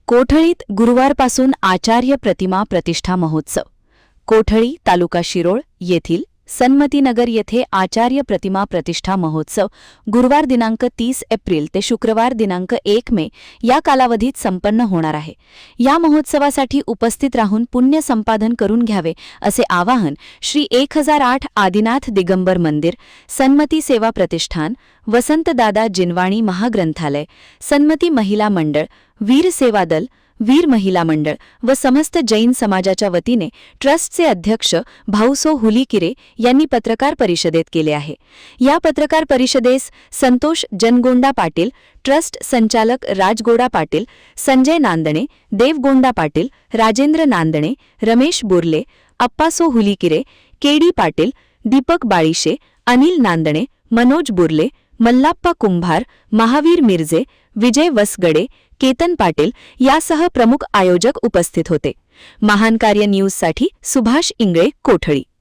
कोठळीत गुरुवारपासून आचार्य प्रतिमा प्रतिष्ठा महोत्सव. कोठळी तालुका शिरोळ येथील सन्मतीनगर येथे आचार्य प्रतिमा प्रतिष्ठा महोत्सव गुरुवार दिनांक 30 एप्रिल ते शुक्रवार दिनांक 1 मे या कालावधीत संपन्न होणार आहे. या महोत्सवासाठी उपस्थित राहून पुण्य संपादन करून घ्यावे असे आवाहन श्री 1008 आदिनाथ दिगंबर मंदिर, सन्मती सेवा प्रतिष्ठान, वसंतदादा जिनवाणी महाग्रंथालय, सन्मती महिला मंडळ, वीर सेवा दल, वीर महिला मंडळ व समस्त जैन समाजाच्या वतीने ट्रस्टचे अध्यक्ष भाऊसो हुलीकिरे यांनी पत्रकार परिषदेत केले आहे. या पत्रकार परिषदेस संतोष जनगोंडा पाटील, ट्रस्ट संचालक राजगोडा पाटील, संजय नांदणे, देवगोंडा पाटील, राजेंद्र नांदणे, रमेश बोरले, अप्पासो हुलीकिरे, केडी पाटील, दीपक बाळीशे, अनिल नांदणे, मनोज बुर्ले, मल्लाप्पा कुंभार, महावीर मिर्जे, विजय वसगडे, केतन पाटील यासह प्रमुख आयोजक उपस्थित होते. महान कार्य न्यूजसाठी सुभाष इंगळे, कोठळी.